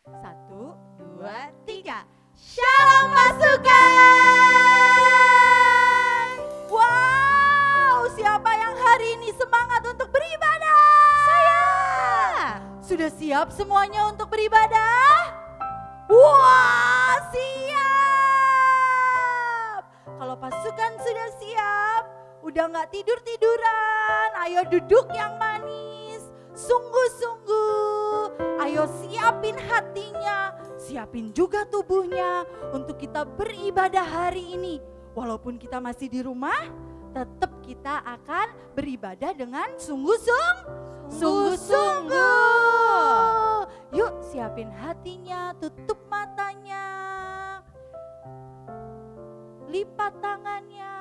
1, 2, 3. Shalom pasukan. Wow, siapa yang hari ini semangat untuk beribadah? Saya. Sudah siap semuanya untuk beribadah? Wah, siap. Kalau pasukan sudah siap, udah gak tidur-tiduran, ayo duduk yang manis, sungguh-sungguh, ayo siapin hatinya, siapin juga tubuhnya untuk kita beribadah hari ini. Walaupun kita masih di rumah, tetap kita akan beribadah dengan sungguh-sungguh. Yuk siapin hatinya, tutup matanya, lipat tangannya.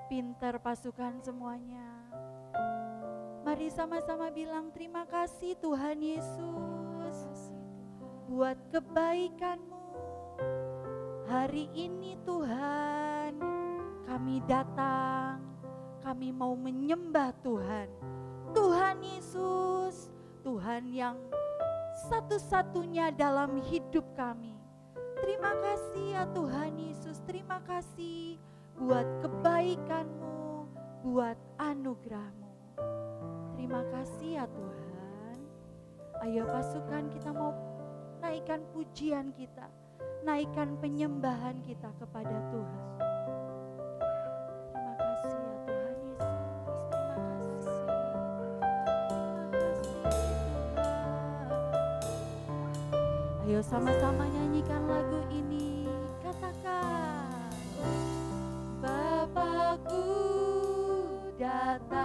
Pintar pasukan semuanya. Mari sama-sama bilang terima kasih Tuhan Yesus buat kebaikan-Mu. Hari ini Tuhan kami datang, kami mau menyembah Tuhan. Tuhan Yesus, Tuhan yang satu-satunya dalam hidup kami. Terima kasih ya Tuhan Yesus, terima kasih buat kebaikan-Mu, buat anugerah-Mu. Terima kasih ya Tuhan. Ayo pasukan, kita mau naikkan pujian kita, naikkan penyembahan kita kepada Tuhan. Terima kasih ya Tuhan Yesus, terima kasih. Ayo sama-sama nyanyikan lagu ini, katakan Bapakku datang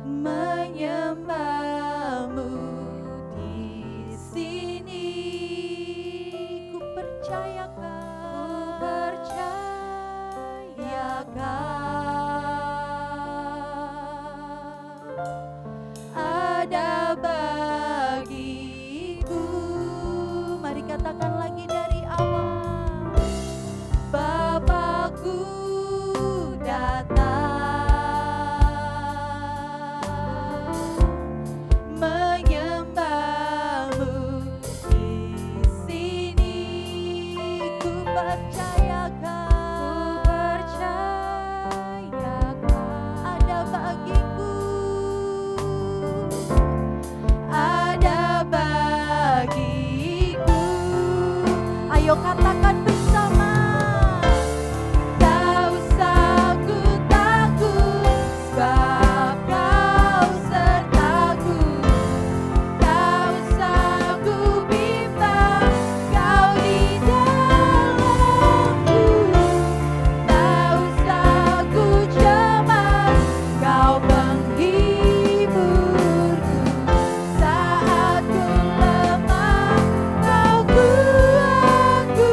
menyembah-Mu di sini. Ku percayakan ada bagiku. Mari katakan lagi dari awal. Bapakku datang menyembah-Mu di sini. Ku percayakan ada bagiku, ada bagiku. Ayo katakan bersama. Tak usah ku takut, sebab Kau sertaku. Tak usah ku bimbang, Kau di dalamku. Tak usah ku cemas, Kau penghiburku. Saat ku lemah, Kau kuatku.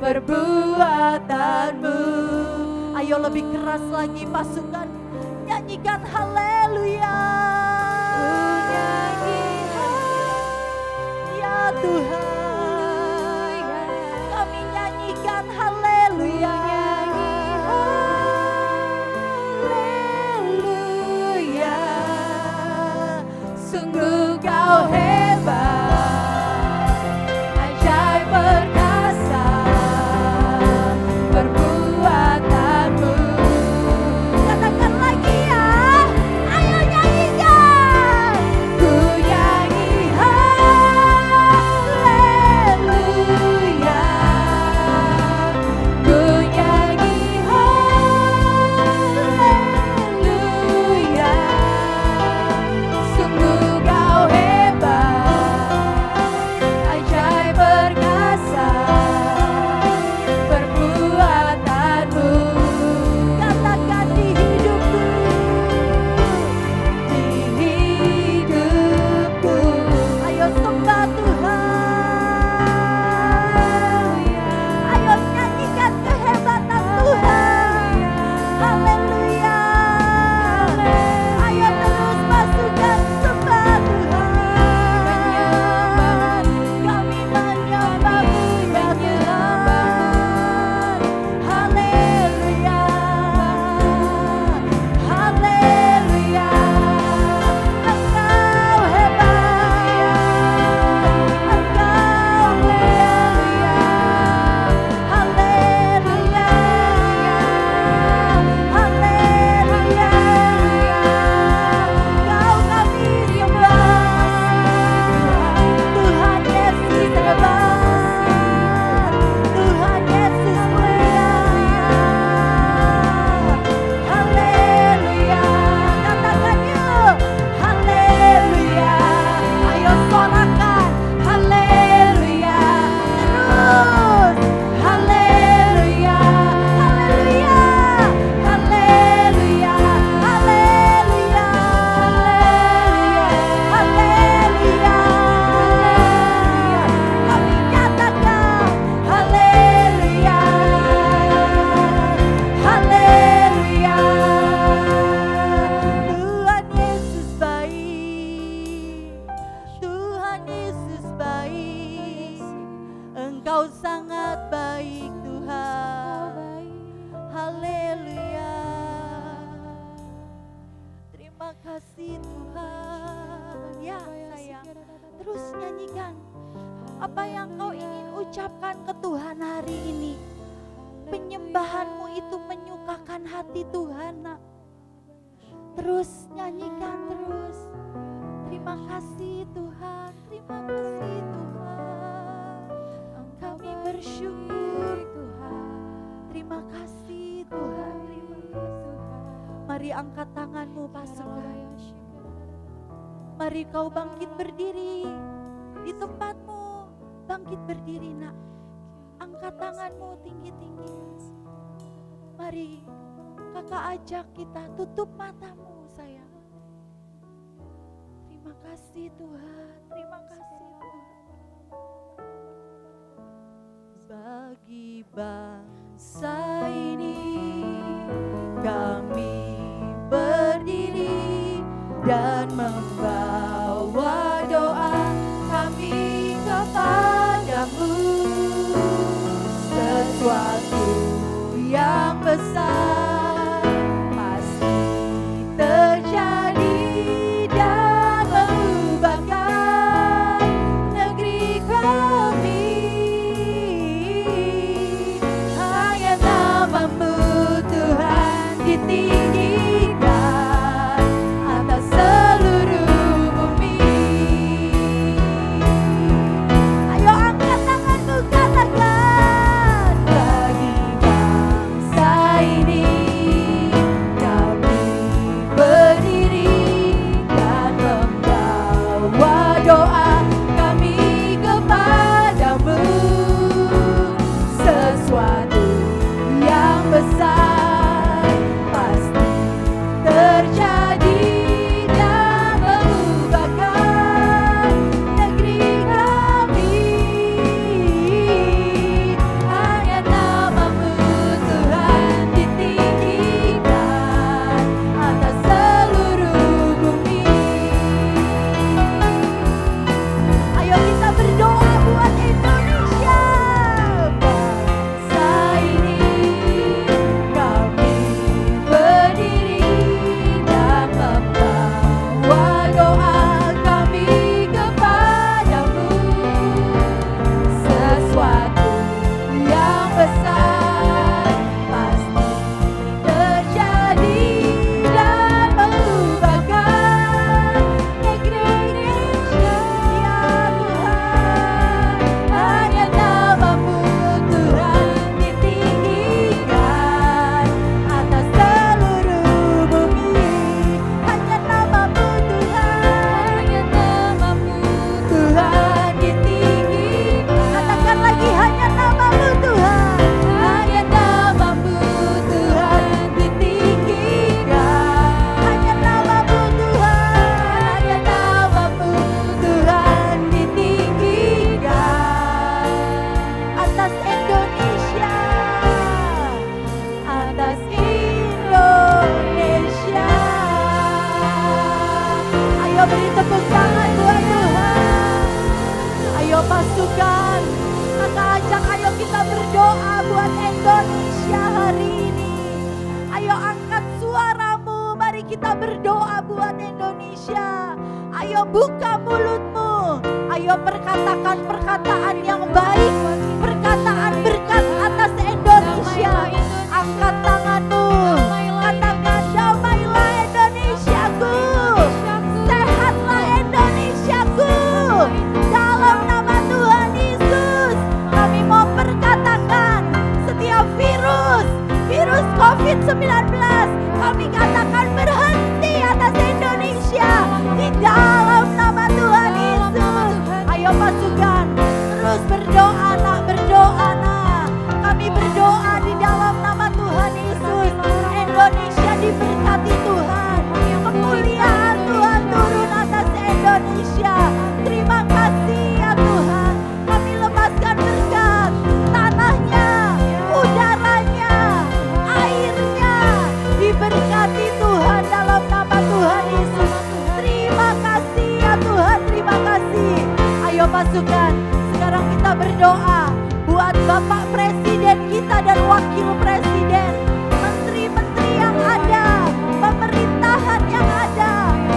perbuatanmu. Ayo lebih keras lagi pasukan, nyanyikan haleluya. Ya Tuhan, kami nyanyikan haleluya. Haleluya, sungguh kau hebat, ajaib perkasa perbuatanmu. Katakan lagi ya, ayo nyanyikan. Ku nyanyi haleluya, ku nyanyi haleluya, sungguh kau hebat, ajaib perkasa perbuatanmu. Katakan di hidupku, di hidupku. Ayo sembah Tuhan, ayo nyanyikan kehebatan Tuhan. Haleluya, ayo terus pasukan sembah Tuhan. Kami menyembah-Mu ya Tuhan. Haleluya, haleluya, Engkau hebat, Engkau mulia. Haleluya, haleluya, Kau kami sembah. Tuhan Yesus hebat, Tuhan Yesus mulia. Haleluya, katakan yuk, haleluya. Ayo sorakan, haleluya. Terus, haleluya, haleluya, haleluya, haleluya, haleluya. Kami nyatakan haleluya, haleluya. Tuhan Yesus baik, Tuhan Yesus baik, Engkau sangat baik Tuhan. Haleluya, terima kasih Tuhan. Ya sayang, terus nyanyikan apa yang kau ingin ucapkan ke Tuhan hari ini. Penyembahanmu itu menyukakan hati Tuhan, nak. Terus nyanyikan terus. Terima kasih Tuhan, terima kasih Tuhan. Kami bersyukur Tuhan. Terima kasih Tuhan, terima kasih. Mari angkat tanganmu pasukan. Mari kau bangkit berdiri di tempatmu. Bangkit berdiri nak. Angkat tanganmu tinggi-tinggi. Mari kakak ajak kita tutup matamu sayang. Terima kasih Tuhan, terima kasih Tuhan. Bagi bangsa ini kami berdiri dan membawa doa kami kepadamu. Sesuatu yang besar pasti terjadi dan mengubahkan negeri kami. Hanya nama-Mu Tuhan ditinggikan atas seluruh Indonesia hari ini. Ayo angkat suaramu, mari kita berdoa buat Indonesia. Ayo buka mulutmu, ayo perkatakan perkataan yang baik, perkataan berkat atas Indonesia. Angkat tanganmu, katakan damailah Indonesiaku, sehatlah Indonesiaku. Dalam nama Tuhan Yesus, kami mau perkatakan setiap virus COVID-19, kami katakan berhenti atas Indonesia di dalam nama Tuhan Yesus. Ayo pasukan, terus berdoa nak, berdoa nak. Kami berdoa di dalam nama Tuhan Yesus. Indonesia diberkati Tuhan, kemuliaan Tuhan turun atas Indonesia. Terima kasih ya Tuhan, kami lepaskan berkat, tanahnya, udaranya, airnya, diberkati Tuhan dalam nama Tuhan Yesus. Terima kasih ya Tuhan, terima kasih. Ayo pasukan, sekarang kita berdoa buat Bapak Presiden kita dan Wakil Presiden, menteri-menteri yang ada, pemerintahan yang ada.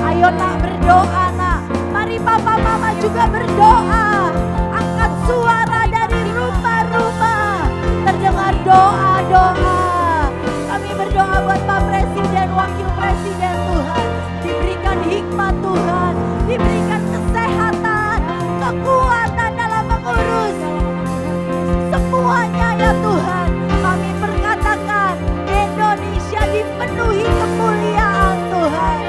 Ayo nak, berdoa nak. Mari papa mama juga berdoa. Angkat suara dari rumah-rumah, terdengar doa-doa. Kami berdoa buat Pak Presiden, Wakil Presiden Tuhan. Diberikan hikmat Tuhan, diberikan kesehatan, kekuatan dalam mengurus semuanya ya Tuhan. Kami perkatakan Indonesia dipenuhi kemuliaan Tuhan.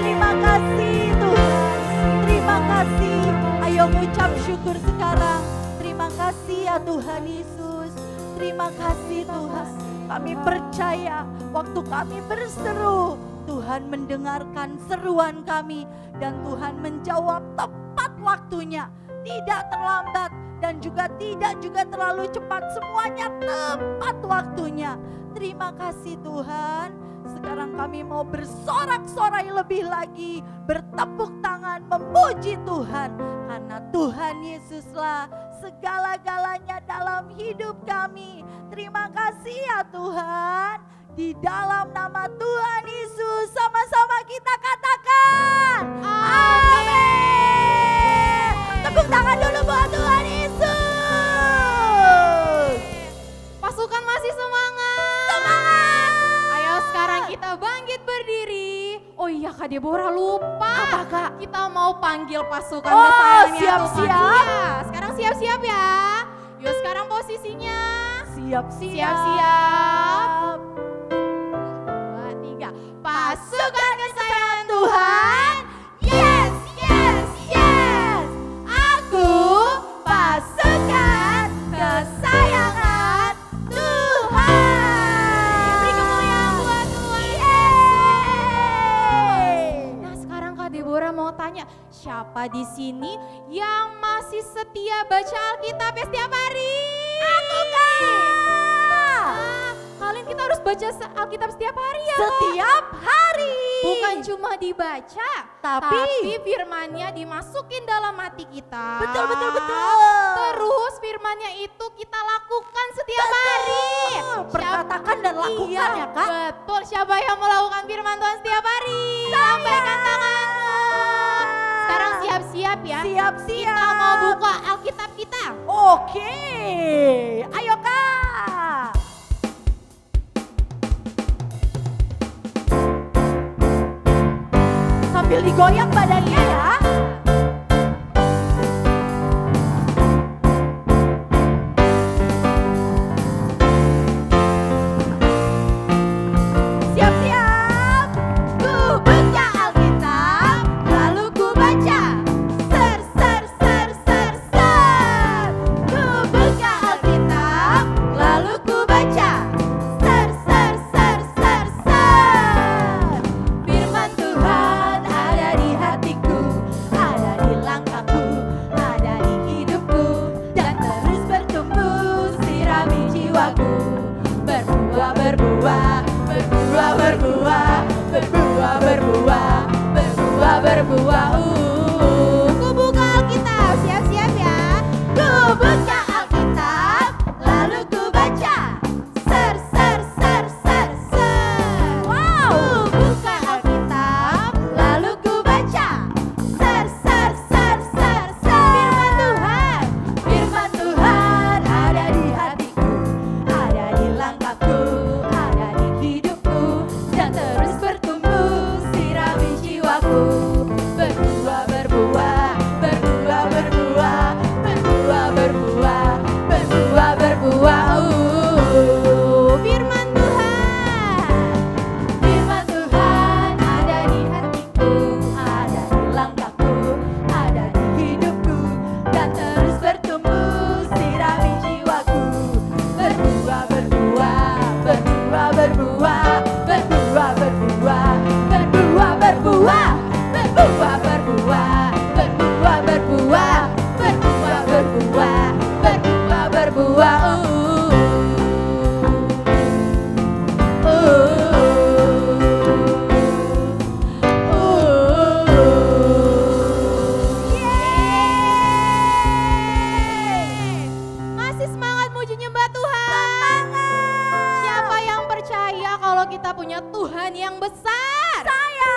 Terima kasih Tuhan, terima kasih. Ayo mengucap syukur sekarang. Terima kasih ya Tuhan Yesus. Terima kasih Tuhan. Kami percaya waktu kami berseru, Tuhan mendengarkan seruan kami dan Tuhan menjawab tepat waktunya. Tidak terlambat dan juga tidak terlalu cepat, semuanya tepat waktunya. Terima kasih Tuhan. Sekarang kami mau bersorak-sorai lebih lagi, bertepuk tangan memuji Tuhan. Karena Tuhan Yesuslah segala-galanya dalam hidup kami. Terima kasih ya Tuhan. Di dalam nama Tuhan Yesus sama-sama kita katakan amin. Tepuk tangan dulu buat Tuhan Yesus. Pasukan masih semangat. Semangat. Ayo sekarang kita bangkit berdiri. Oh iya Kak Deborah lupa. Apa Kak? Kita mau panggil pasukan Oh, kesayangannya siap-siap. Tuhan. Iya, sekarang siap-siap ya. Yuk sekarang posisinya. Siap-siap. 2, 3. Pasukan kesayangan Tuhan. Yes, yes, yes. Aku pasukan kesayangan Tuhan. Beri kemuliaan buat Tuhan. Yeay. Nah sekarang Kak Deborah mau tanya, siapa di sini yang masih setia baca Alkitab ya setiap hari? Aku Kak. Kalian kita harus baca Alkitab setiap hari ya. Setiap hari. Bukan cuma dibaca, Tapi firmannya dimasukin dalam hati kita. betul. Terus firmannya itu kita lakukan setiap hari. Perkatakan dan lakukan Iya, ya Kak. betul. Siapa yang melakukan firman Tuhan setiap hari? Lambaikan tanganmu. Sekarang siap-siap ya. Siap-siap. Kita mau buka Alkitab kita. Oke. Ayo Kak. Sambil digoyang badannya ya. Siap-siap. Ku buka Alkitab, lalu ku baca. Ser. Ku buka Alkitab, lalu ku baca. Ser. Firman Tuhan ada di hatiku, ada di langkahku, ada di hidupku, dan terus bertumbuh sirami jiwaku. Berbuah. Ku buka Alkitab, siap-siap ya. Ku buka Alkitab, lalu ku baca. Berbuah, berbuah, berbuah, berbuah, berbuah, berbuah, berbuah, berbuah. Firman Tuhan, firman Tuhan ada di hatiku, ada di langkahku, ada di hidupku, dan terus bertumbuh sirami jiwaku. Berbuah, berbuah, berbuah, berbuah, berbuah, berbuah, berbuah, berbuah, berbuah, berbuah, berbuah, berbuah, berbuah, berbuah, berbuah, berbuah. Masih semangat muji nyembah Tuhan. Siapa yang percaya kalau kita punya Tuhan yang besar? Saya.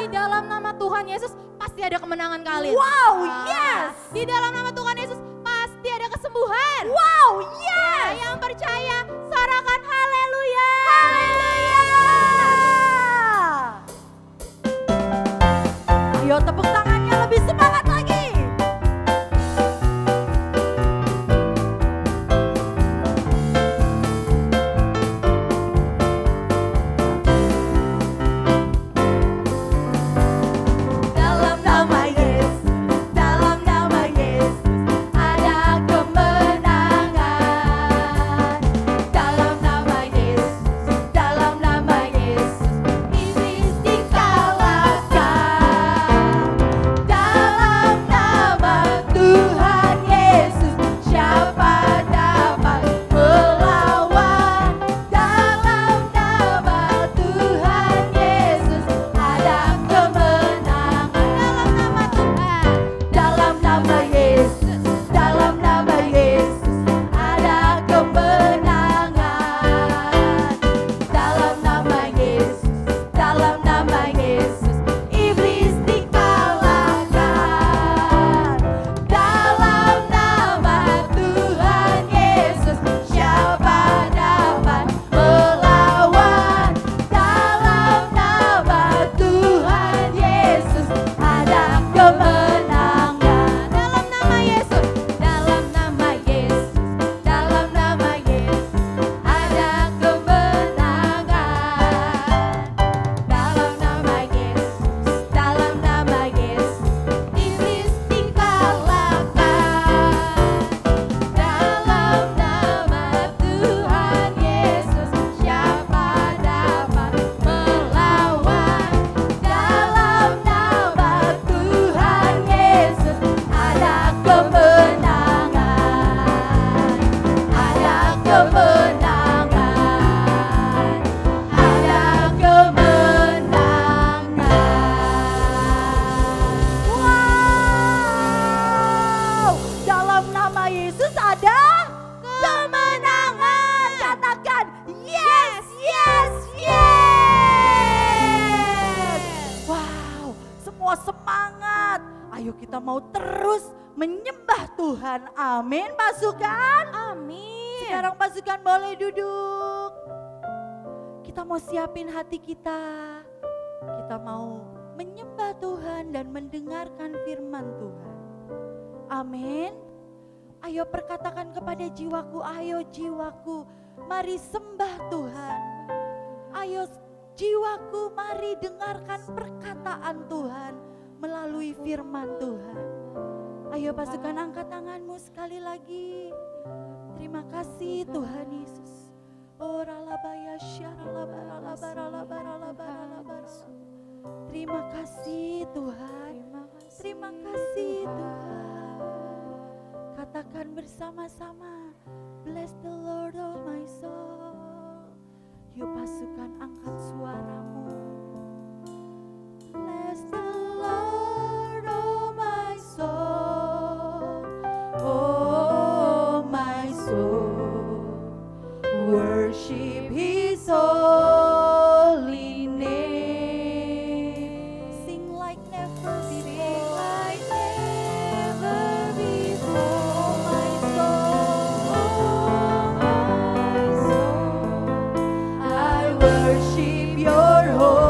Di dalam nama Tuhan Yesus pasti ada kemenangan kalian. Wow, yes. Di dalam nama Tuhan Yesus pasti ada kesembuhan. Wow, yes. Yang percaya sorakan haleluya. Haleluya. Ayo tepuk tangannya lebih semangat lagi. Dalam nama Yesus, dalam nama Yesus ada kemenangan. Dalam nama Yesus, dalam nama Yesus iblis dikalahkan. Dalam nama Tuhan Yesus siapa dapat melawan? Dalam nama Tuhan Yesus ada kemenangan. Dalam nama Tuhan, dalam nama Yesus ada kemenangan. Dalam nama Yesus, dalam nama Yesus iblis dikalahkan. Dalam nama Tuhan Yesus siapa dapat melawan? Dalam nama Tuhan Yesus ada kemenangan. Dalam nama Yesus, dalam nama Yesus, dalam nama Yesus ada kemenangan. Dalam nama Yesus, dalam nama Yesus iblis dikalahkan. Dalam nama Tuhan Yesus siapa dapat melawan? Dalam nama Tuhan Yesus ada kemenangan. Ada kemenangan. Ada kemenangan. Wow, dalam nama Yesus ada kemenangan. Katakan yes, yes, yes. Wow, semua semangat. Ayo kita mau terus menyembah Tuhan. Amin pasukan. Amin. Sekarang pasukan boleh duduk. Kita mau siapin hati kita. Kita mau menyembah Tuhan dan mendengarkan firman Tuhan. Amin. Ayo perkatakan kepada jiwaku, ayo jiwaku, mari sembah Tuhan. Ayo jiwaku, mari dengarkan perkataan Tuhan melalui firman Tuhan. Ayo pasukan angkat tanganmu sekali lagi. Terima kasih Tuhan Yesus. Oh ralabaya syaralabaralabaralabaralabaralabar. Terima kasih Tuhan. Terima kasih Tuhan. Katakan bersama-sama, bless the Lord oh my soul. Yuk pasukan angkat suaramu. Bless the Lord oh my soul. Oh my soul. Worship His holy name. Sing like never before. Sing like never before. My soul, I worship Your holy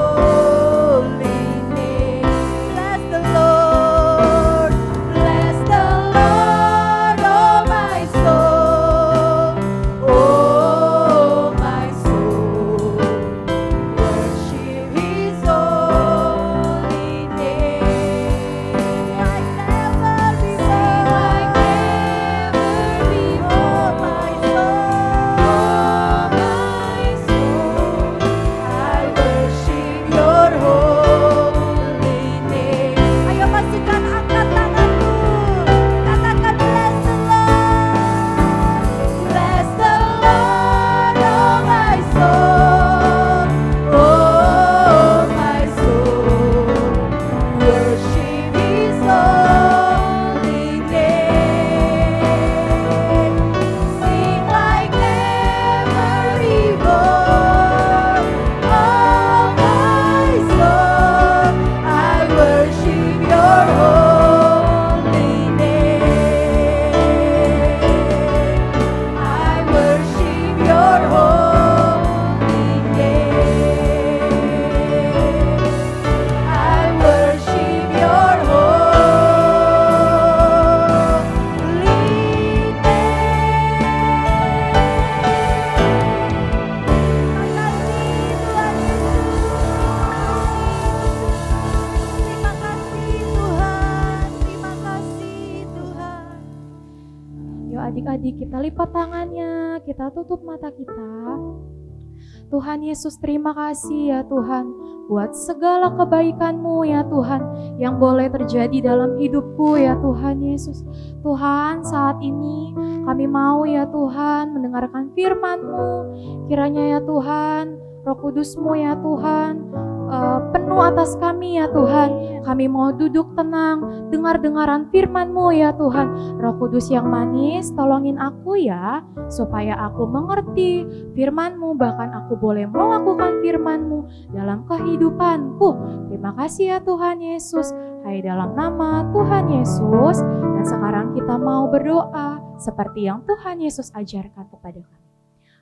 adik-adik kita lipat tangannya, kita tutup mata kita. Tuhan Yesus, terima kasih ya Tuhan buat segala kebaikan-Mu ya Tuhan yang boleh terjadi dalam hidupku ya Tuhan Yesus. Tuhan, saat ini kami mau ya Tuhan mendengarkan firman-Mu. Kiranya ya Tuhan, Roh Kudus-Mu ya Tuhan penuh atas kami ya Tuhan. Kami mau duduk tenang, dengar-dengaran firman-Mu ya Tuhan. Roh Kudus yang manis, tolongin aku ya, supaya aku mengerti firman-Mu, bahkan aku boleh melakukan firman-Mu dalam kehidupanku. Terima kasih ya Tuhan Yesus. Hai dalam nama Tuhan Yesus. Dan sekarang kita mau berdoa seperti yang Tuhan Yesus ajarkan kepada kami.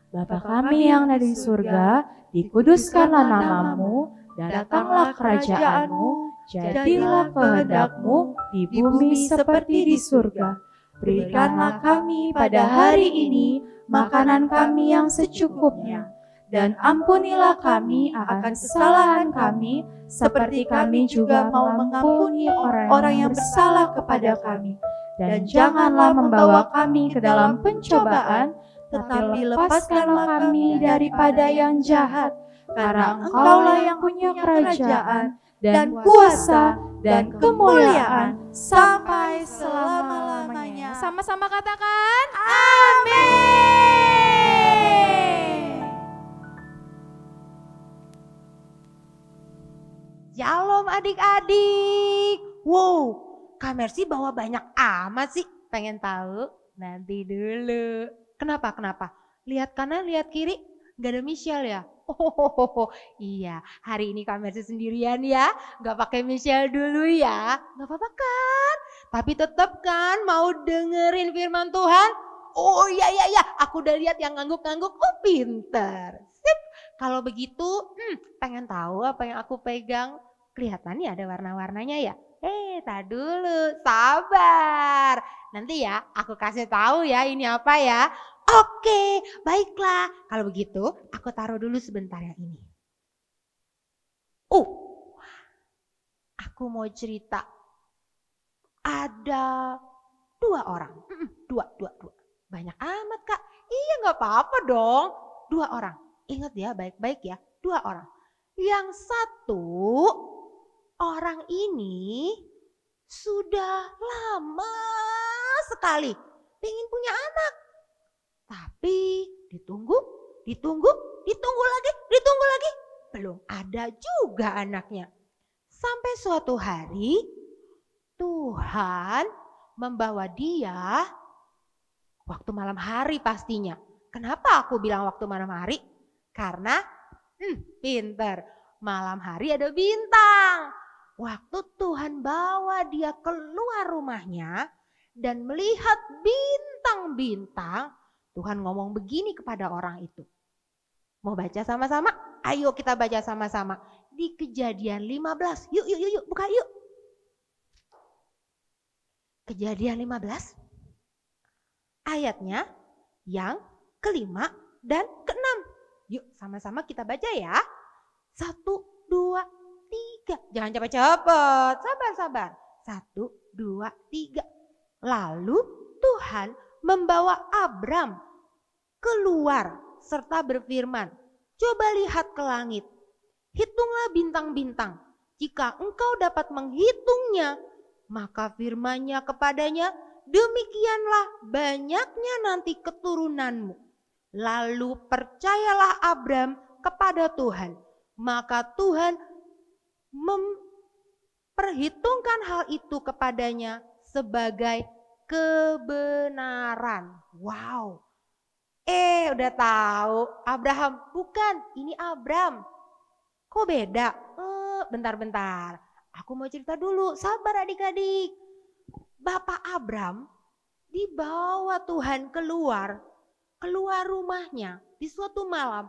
Bapa kami yang ada di surga, dikuduskanlah nama-Mu, datanglah kerajaan-Mu, jadilah kehendak-Mu di bumi seperti di surga. Berikanlah kami pada hari ini makanan kami yang secukupnya, dan ampunilah kami akan kesalahan kami, seperti kami juga mau mengampuni orang yang bersalah kepada kami. Dan janganlah membawa kami ke dalam pencobaan, tetapi lepaskanlah kami daripada yang jahat. Karena Engkaulah yang punya kerajaan dan kuasa dan kemuliaan sampai selama-lamanya. Sama-sama katakan amin. Shalom adik-adik. Wow, Kak Mercy bawa banyak amat sih. Pengen tahu? Nanti dulu. Kenapa? Lihat kanan, lihat kiri, gak ada Michelle ya? Oh iya, hari ini Kak Mercy sendirian ya, gak pakai Michelle dulu ya. Gak apa-apa kan? Tapi tetap kan mau dengerin firman Tuhan? Oh iya, aku udah lihat yang ngangguk-ngangguk, oh pinter. Sip, kalau begitu pengen tahu apa yang aku pegang? Kelihatan nih ada warna-warnanya ya? Tak dulu, sabar. Nanti ya aku kasih tahu ya ini apa ya. Oke, baiklah. Kalau begitu aku taruh dulu sebentar yang ini. Aku mau cerita. Ada 2 orang. Dua. Banyak amat Kak. Iya gak apa-apa dong. 2 orang. Ingat ya baik-baik ya. 2 orang. Yang satu orang ini sudah lama sekali pengen punya anak. Tapi ditunggu lagi. Belum ada juga anaknya. Sampai suatu hari Tuhan membawa dia waktu malam hari pastinya. Kenapa aku bilang waktu malam hari? Karena pinter. Malam hari ada bintang. Waktu Tuhan bawa dia keluar rumahnya dan melihat bintang-bintang, Tuhan ngomong begini kepada orang itu. Mau baca sama-sama? Ayo kita baca sama-sama. Di Kejadian 15. Yuk, buka yuk. Kejadian 15. Ayatnya yang ke-5 dan ke-6. Yuk sama-sama kita baca ya. 1, 2, 3. Jangan cepet-cepet. Sabar. 1, 2, 3. Lalu Tuhan membawa Abram keluar serta berfirman, coba lihat ke langit, hitunglah bintang-bintang. Jika engkau dapat menghitungnya, maka firman-Nya kepadanya, demikianlah banyaknya nanti keturunanmu. Lalu percayalah Abram kepada Tuhan, maka Tuhan memperhitungkan hal itu kepadanya sebagai kebenaran. Wow. Udah tahu Abraham? Bukan, ini Abram. Kok beda? Bentar. Aku mau cerita dulu, sabar adik-adik. Bapak Abram dibawa Tuhan keluar rumahnya di suatu malam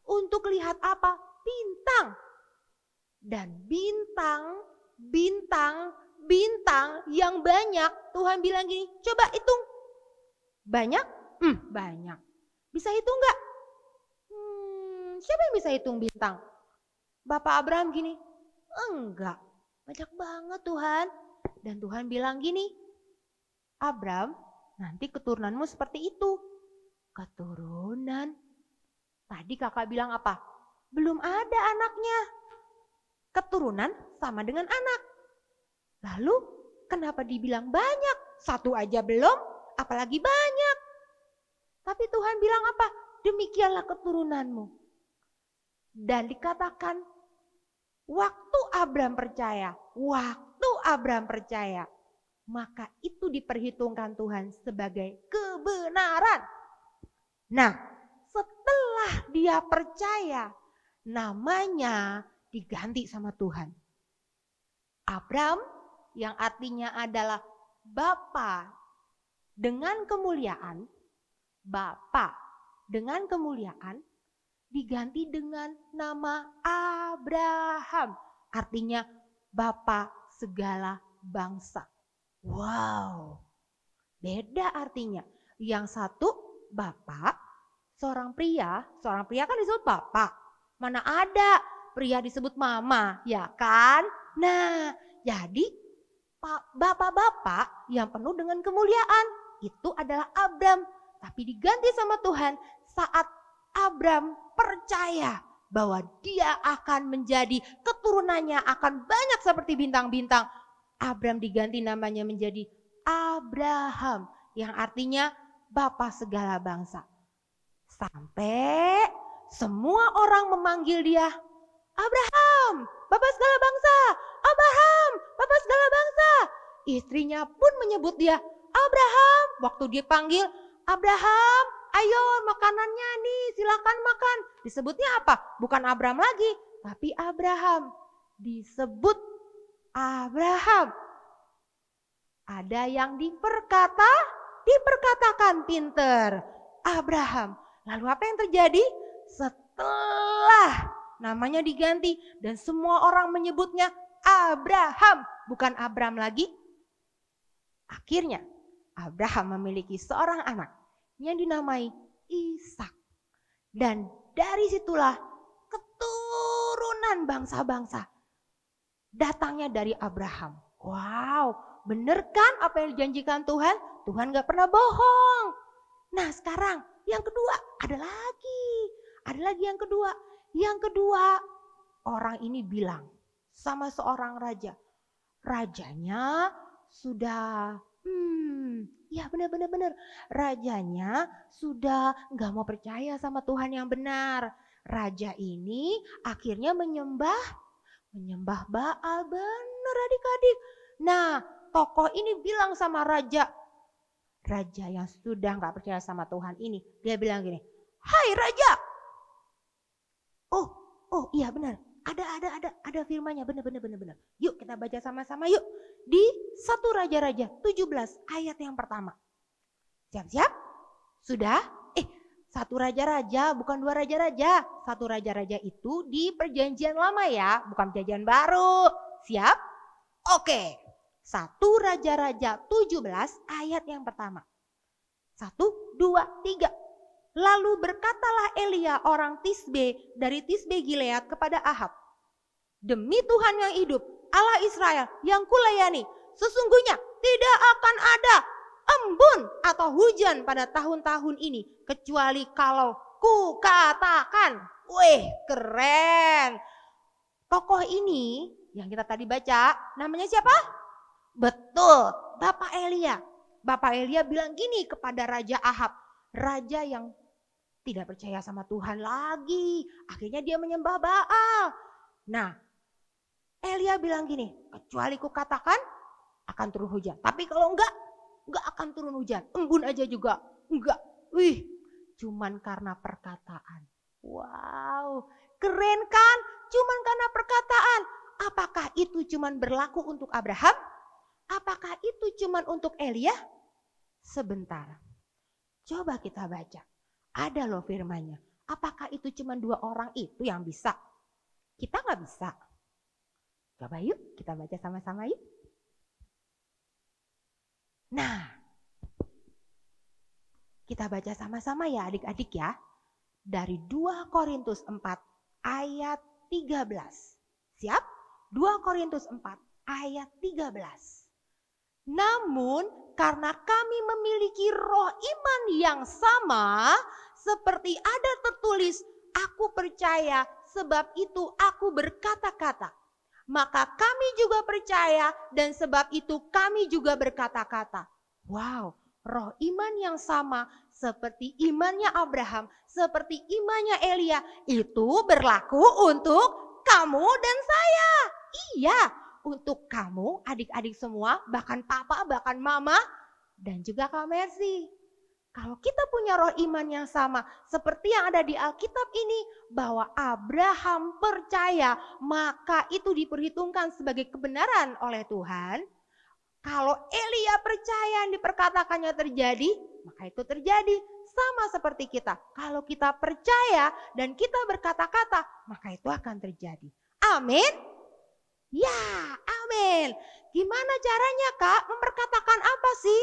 untuk lihat apa? Bintang. Dan bintang yang banyak. Tuhan bilang gini, coba hitung. Banyak? Banyak. Bisa hitung gak? Siapa yang bisa hitung bintang? Bapak Abraham gini, enggak. Banyak banget Tuhan. Dan Tuhan bilang gini, Abram, nanti keturunanmu seperti itu. Keturunan. Tadi kakak bilang apa? Belum ada anaknya. Keturunan sama dengan anak. Lalu kenapa dibilang banyak? Satu aja belum, apalagi banyak. Tapi Tuhan bilang apa? Demikianlah keturunanmu. Dan dikatakan, waktu Abraham percaya, maka itu diperhitungkan Tuhan sebagai kebenaran. Nah, setelah dia percaya, namanya diganti sama Tuhan. Abraham yang artinya adalah Bapa dengan kemuliaan, diganti dengan nama Abraham. Artinya Bapa segala bangsa. Wow, beda artinya. Yang satu Bapa, seorang pria kan disebut Bapak. Mana ada pria disebut mama, ya kan? Nah, jadi bapak-bapak yang penuh dengan kemuliaan itu adalah Abraham. Tapi diganti sama Tuhan saat Abraham percaya bahwa dia akan menjadi keturunannya akan banyak seperti bintang-bintang. Abraham diganti namanya menjadi Abraham yang artinya Bapa segala bangsa. Sampai semua orang memanggil dia Abraham, Bapa segala bangsa. Abraham, Bapa segala bangsa. Istrinya pun menyebut dia Abraham. Waktu dia panggil Abraham, ayo makanannya nih, silakan makan. Disebutnya apa? Bukan Abraham lagi, tapi Abraham. Disebut Abraham. Ada yang diperkatakan pinter. Abraham. Lalu apa yang terjadi? Setelah namanya diganti dan semua orang menyebutnya Abraham, bukan Abram lagi. Akhirnya Abraham memiliki seorang anak yang dinamai Ishak. Dan dari situlah keturunan bangsa-bangsa datangnya dari Abraham. Wow, bener kan apa yang dijanjikan Tuhan? Tuhan gak pernah bohong. Nah sekarang yang kedua, ada lagi yang kedua. Yang kedua, orang ini bilang sama seorang raja. Rajanya sudah, ya benar. Rajanya sudah gak mau percaya sama Tuhan yang benar. Raja ini akhirnya menyembah Baal, benar adik-adik. Nah, tokoh ini bilang sama raja yang sudah gak percaya sama Tuhan ini. Dia bilang gini, hai raja. Oh iya benar. Ada firmannya, benar. Yuk kita baca sama-sama yuk. Di 1 Raja-Raja 17 ayat yang pertama. Siap-siap? Sudah? 1 Raja-Raja bukan 2 Raja-Raja. 1 Raja-Raja itu di perjanjian lama ya, bukan perjanjian baru. Siap? Oke. 1 Raja-Raja 17 ayat yang pertama. 1, 2, 3. Lalu berkatalah Elia orang Tisbe dari Tisbe Gilead kepada Ahab. Demi Tuhan yang hidup, Allah Israel yang kulayani, sesungguhnya tidak akan ada embun atau hujan pada tahun-tahun ini. Kecuali kalau kukatakan. Wih keren. Tokoh ini yang kita tadi baca namanya siapa? Betul, Bapak Elia. Bapak Elia bilang gini kepada Raja Ahab. Raja yang tidak percaya sama Tuhan lagi. Akhirnya dia menyembah Baal. Nah, Elia bilang gini, kecuali ku katakan akan turun hujan. Tapi kalau enggak akan turun hujan. Embun aja juga enggak. Wih, cuman karena perkataan. Wow, keren kan? Cuman karena perkataan. Apakah itu cuman berlaku untuk Abraham? Apakah itu cuman untuk Elia? Sebentar. Coba kita baca. Ada loh firmannya. Apakah itu cuma 2 orang itu yang bisa? Kita nggak bisa. Coba yuk kita baca sama-sama yuk. Nah, kita baca sama-sama ya adik-adik ya. Dari 2 Korintus 4 ayat 13. Siap? 2 Korintus 4 ayat 13. Namun karena kami memiliki roh iman yang sama, seperti ada tertulis, aku percaya sebab itu aku berkata-kata. Maka kami juga percaya dan sebab itu kami juga berkata-kata. Wow, roh iman yang sama seperti imannya Abraham, seperti imannya Elia, itu berlaku untuk kamu dan saya. Iya, untuk kamu, adik-adik semua, bahkan papa, bahkan mama, dan juga Kak Mercy. Kalau kita punya roh iman yang sama, seperti yang ada di Alkitab ini, bahwa Abraham percaya, maka itu diperhitungkan sebagai kebenaran oleh Tuhan. Kalau Elia percaya yang diperkatakannya terjadi, maka itu terjadi. Sama seperti kita, kalau kita percaya dan kita berkata-kata, maka itu akan terjadi. Amin. Ya, amin. Gimana caranya Kak? Memperkatakan apa sih?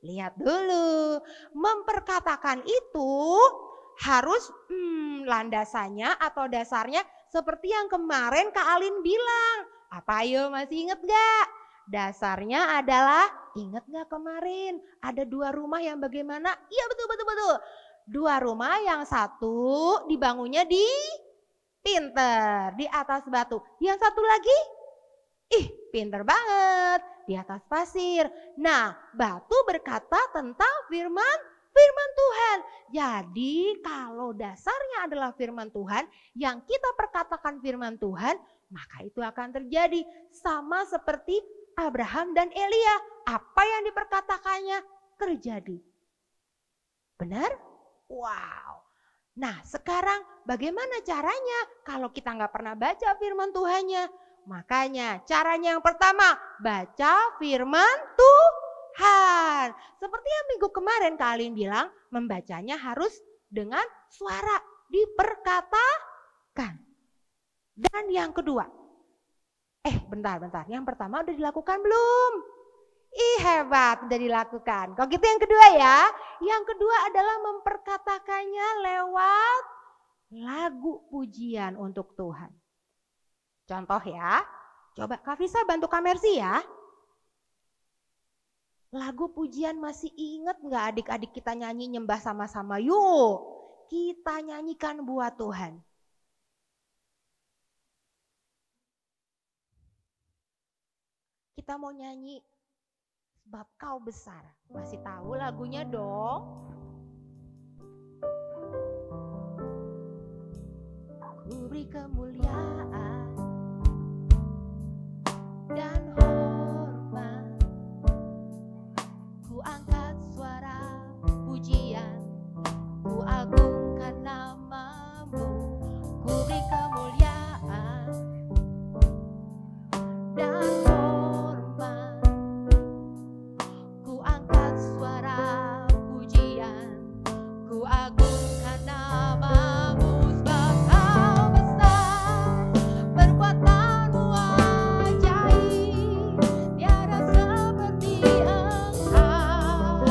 Lihat dulu. Memperkatakan itu harus landasannya atau dasarnya seperti yang kemarin Kak Alin bilang. Apa ayo masih inget gak? Dasarnya adalah, inget gak kemarin ada 2 rumah yang bagaimana? Iya betul. 2 rumah, yang satu dibangunnya di pinter, di atas batu. Yang satu lagi, pinter banget, di atas pasir. Nah, batu berkata tentang firman Tuhan. Jadi kalau dasarnya adalah firman Tuhan, yang kita perkatakan firman Tuhan, maka itu akan terjadi. Sama seperti Abraham dan Elia, apa yang diperkatakannya terjadi. Benar? Wow. Nah sekarang bagaimana caranya kalau kita nggak pernah baca firman Tuhannya? Makanya caranya yang pertama, baca firman Tuhan. Seperti yang minggu kemarin Kak Alin bilang, membacanya harus dengan suara, diperkatakan. Dan yang kedua, bentar. Yang pertama udah dilakukan belum? Hebat, udah dilakukan. Kalau gitu yang kedua ya. Yang kedua adalah memperkatakannya lewat lagu pujian untuk Tuhan. Contoh ya, coba Kak Fisa bantu Kak Mercy ya. Lagu pujian masih inget gak adik-adik kita nyanyi nyembah sama-sama? Yuk, kita nyanyikan buat Tuhan. Kita mau nyanyi sebab kau besar. Masih tahu lagunya dong? Ku beri kemuliaan dan hormat, ku angkat suara pujian, ku agungkan namamu, ku beri kemuliaan dan hormat, ku angkat suara pujian, ku agungkan namamu. Sebab kau besar, perbuatanmu ajaib, tiada seperti Engkau,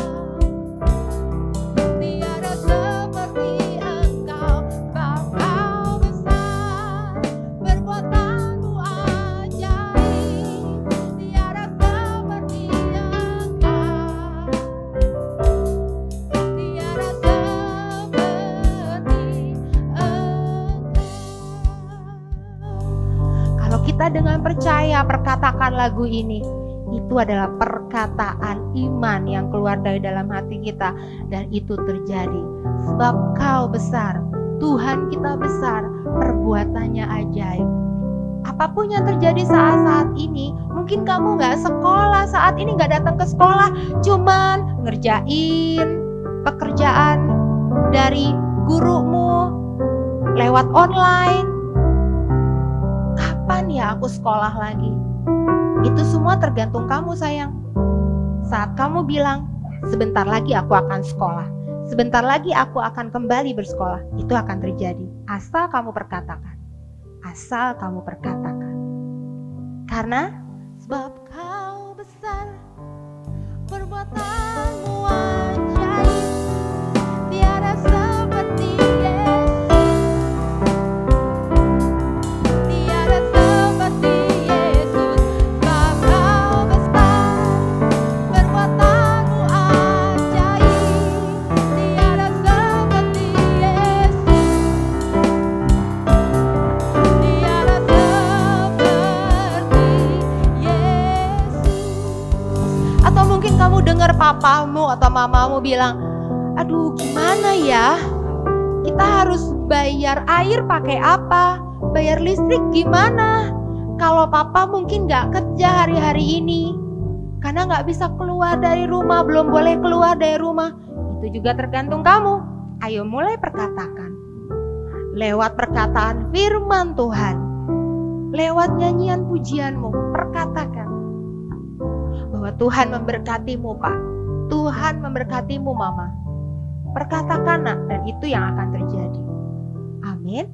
tiada seperti Engkau. Sebab kau besar, perbuatanmu ajaib, tiada seperti Engkau, tiada seperti Engkau. Kalau kita dengan percaya perkatakan lagu ini, itu adalah perkataan iman yang keluar dari dalam hati kita, dan itu terjadi. Sebab kau besar, Tuhan kita besar, perbuatannya ajaib. Apapun yang terjadi saat-saat ini, mungkin kamu gak sekolah saat ini, gak datang ke sekolah, cuman ngerjain pekerjaan dari gurumu lewat online. Kapan ya aku sekolah lagi? Itu semua tergantung kamu sayang. Saat kamu bilang, sebentar lagi aku akan sekolah, sebentar lagi aku akan kembali bersekolah, itu akan terjadi. Asal kamu perkatakan. Asal kamu perkatakan. Karena sebab kau besar, perbuatanmu ajaib, tiada seperti Yesus, tiada seperti Yesus. Sebab kau besar, kamu dengar papamu atau mamamu bilang, aduh gimana ya, kita harus bayar air pakai apa, bayar listrik gimana, kalau papa mungkin gak kerja hari-hari ini karena gak bisa keluar dari rumah, belum boleh keluar dari rumah. Itu juga tergantung kamu. Ayo mulai perkatakan lewat perkataan firman Tuhan, lewat nyanyian pujianmu, perkatakan bahwa Tuhan memberkatimu Pak, Tuhan memberkatimu Mama. Perkatakan nak, dan itu yang akan terjadi. Amin.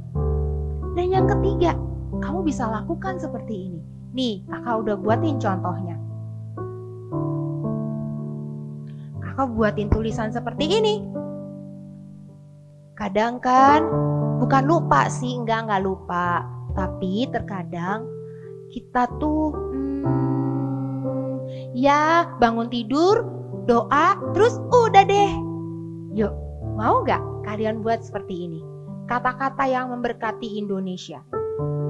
Dan yang ketiga, kamu bisa lakukan seperti ini. Nih, kakak udah buatin contohnya. Kakak buatin tulisan seperti ini. Kadang kan, bukan lupa sih, enggak lupa. Tapi terkadang kita tuh ya bangun tidur, doa, terus udah deh. Yuk, mau gak kalian buat seperti ini? Kata-kata yang memberkati Indonesia.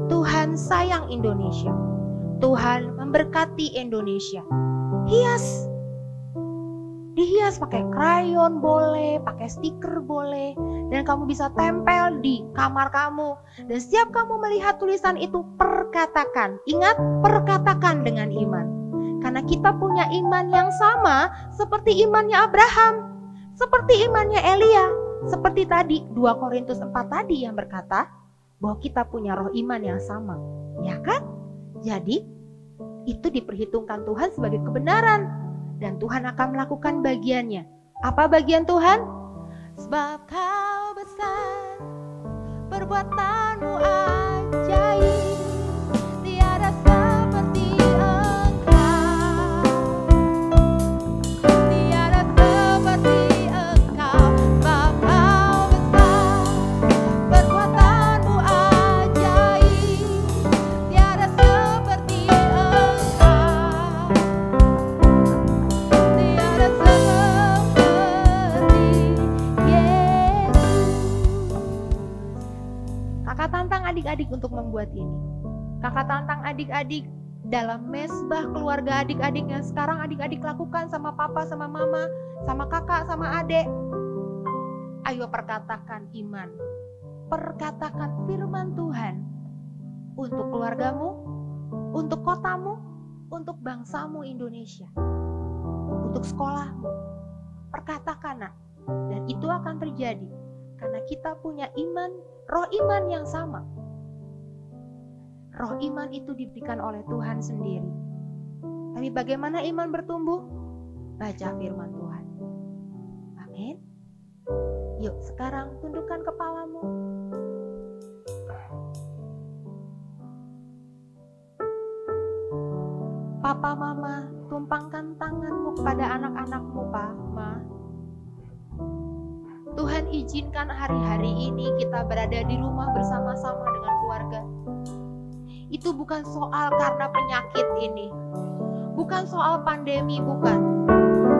Tuhan sayang Indonesia. Tuhan memberkati Indonesia. Hias. Dihias pakai krayon boleh, pakai stiker boleh, dan kamu bisa tempel di kamar kamu. Dan setiap kamu melihat tulisan itu, perkatakan. Ingat, perkatakan dengan iman. Karena kita punya iman yang sama seperti imannya Abraham, seperti imannya Elia, seperti tadi 2 Korintus 4 tadi yang berkata bahwa kita punya roh iman yang sama. Ya kan? Jadi itu diperhitungkan Tuhan sebagai kebenaran. Dan Tuhan akan melakukan bagiannya. Apa bagian Tuhan? Sebab kau besar, perbuatanmu ajaib, tiada seperti Engkau, tiada seperti Engkau. Sebab kau besar, perbuatanmu ajaib, tiada seperti Engkau. Kakak tantang adik-adik untuk membuat ini. Kakak tantang adik-adik dalam mesbah keluarga adik-adik yang sekarang adik-adik lakukan sama papa, sama mama, sama kakak, sama adik. Ayo perkatakan iman. Perkatakan firman Tuhan untuk keluargamu, untuk kotamu, untuk bangsamu Indonesia, untuk sekolahmu. Perkatakan nak, dan itu akan terjadi karena kita punya iman, roh iman yang sama. Roh iman itu diberikan oleh Tuhan sendiri. Tapi bagaimana iman bertumbuh? Baca firman Tuhan. Amin. Yuk sekarang tundukkan kepalamu. Papa, mama, tumpangkan tanganmu kepada anak-anakmu, Pak, Ma. Tuhan izinkan hari-hari ini kita berada di rumah bersama-sama dengan keluarga. Itu bukan soal karena penyakit ini, bukan soal pandemi, bukan.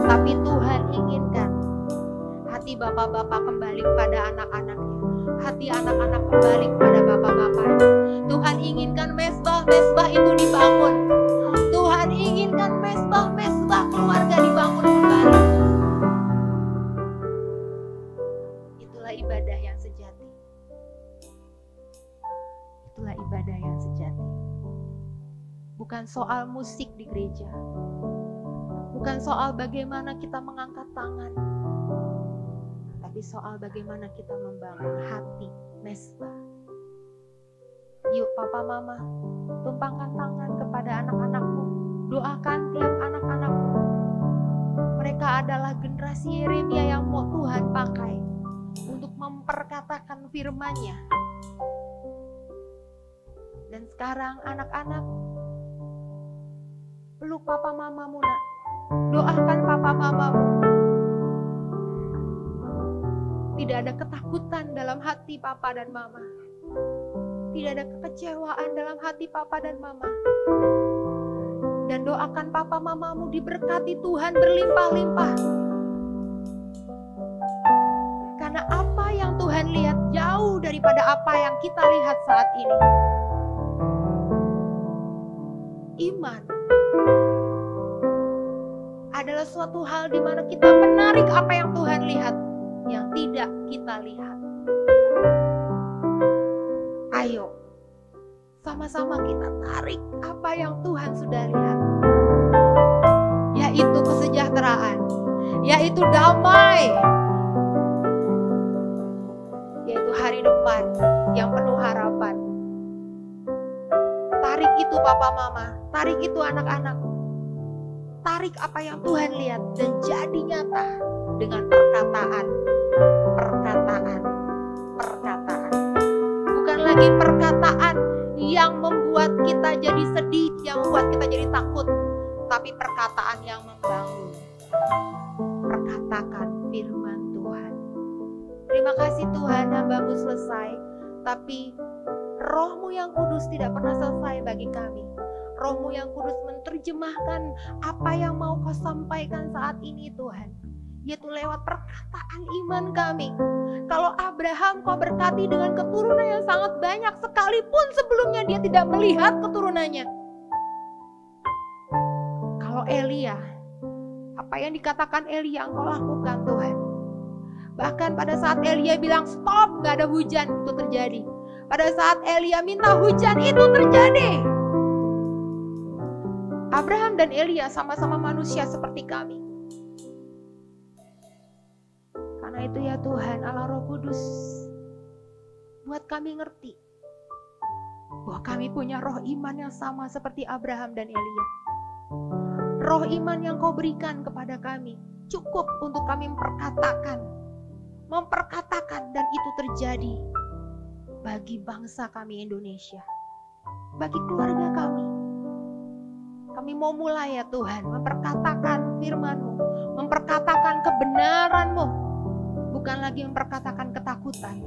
Tapi Tuhan inginkan hati bapak-bapak kembali kepada anak-anaknya, hati anak-anak kembali kepada bapak-bapaknya. Tuhan inginkan mesbah-mesbah itu dibangun. Tuhan inginkan mesbah-mesbah keluarga dibangun kembali. Itulah ibadah yang sejati. Itulah ibadah yang sejati. Bukan soal musik di gereja. Bukan soal bagaimana kita mengangkat tangan. Tapi soal bagaimana kita membangun hati mesbah. Yuk papa mama, tumpangkan tangan kepada anak-anakmu. Doakan tiap anak-anakmu. Mereka adalah generasi Yeremia yang mau Tuhan pakai untuk memperkatakan firman-Nya. Dan sekarang anak-anak, peluk papa mamamu nak. Doakan papa mamamu. Tidak ada ketakutan dalam hati papa dan mama. Tidak ada kekecewaan dalam hati papa dan mama. Dan doakan papa mamamu diberkati Tuhan berlimpah-limpah. Karena apa yang Tuhan lihat jauh daripada apa yang kita lihat saat ini. Iman adalah suatu hal di mana kita menarik apa yang Tuhan lihat, yang tidak kita lihat. Ayo, sama-sama kita tarik apa yang Tuhan sudah lihat. Yaitu kesejahteraan, yaitu damai, yaitu hari depan yang penuh harapan. Tarik itu papa mama, tarik itu anak-anak. Tarik apa yang Tuhan lihat dan jadi nyata dengan perkataan. Bukan lagi perkataan yang membuat kita jadi sedih, yang membuat kita jadi takut, tapi perkataan yang membangun. Perkatakan firman Tuhan. Terima kasih Tuhan, hamba-Mu selesai, tapi Roh-Mu yang kudus tidak pernah selesai bagi kami. Roh-Mu yang kudus menerjemahkan apa yang mau Kau sampaikan saat ini Tuhan, yaitu lewat perkataan iman kami. Kalau Abraham Kau berkati dengan keturunan yang sangat banyak, sekalipun sebelumnya dia tidak melihat keturunannya. Kalau Elia, apa yang dikatakan Elia Engkau lakukan Tuhan. Bahkan pada saat Elia bilang stop, gak ada hujan, itu terjadi. Pada saat Elia minta hujan, itu terjadi. Abraham dan Elia sama-sama manusia seperti kami. Karena itu ya Tuhan Allah Roh Kudus, buat kami ngerti bahwa kami punya roh iman yang sama seperti Abraham dan Elia. Roh iman yang Kau berikan kepada kami cukup untuk kami memperkatakan dan itu terjadi bagi bangsa kami Indonesia, bagi keluarga kami. Kami mau mulai ya Tuhan memperkatakan firman-Mu, memperkatakan kebenaran-Mu, bukan lagi memperkatakan ketakutan,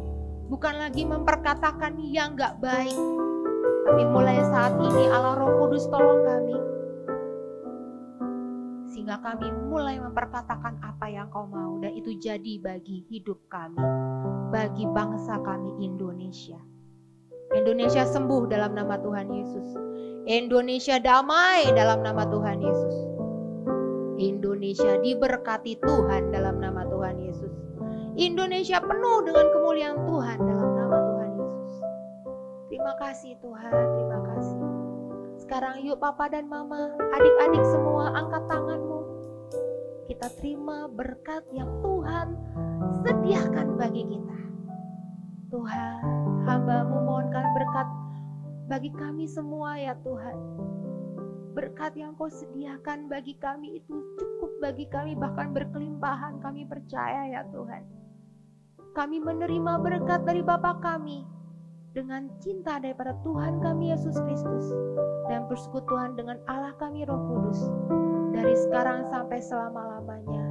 bukan lagi memperkatakan yang gak baik, tapi mulai saat ini Allah Roh Kudus tolong kami, sehingga kami mulai memperkatakan apa yang Kau mau, dan itu jadi bagi hidup kami, bagi bangsa kami Indonesia. Indonesia sembuh dalam nama Tuhan Yesus. Indonesia damai dalam nama Tuhan Yesus. Indonesia diberkati Tuhan dalam nama Tuhan Yesus. Indonesia penuh dengan kemuliaan Tuhan dalam nama Tuhan Yesus. Terima kasih Tuhan, terima kasih. Sekarang yuk Papa dan Mama, adik-adik semua angkat tanganmu. Kita terima berkat yang Tuhan sediakan bagi kita. Tuhan, hamba-Mu mohonkan berkat bagi kami semua ya Tuhan. Berkat yang Kau sediakan bagi kami itu cukup bagi kami, bahkan berkelimpahan, kami percaya ya Tuhan. Kami menerima berkat dari Bapa kami dengan cinta daripada Tuhan kami Yesus Kristus dan persekutuan dengan Allah kami Roh Kudus dari sekarang sampai selama-lamanya.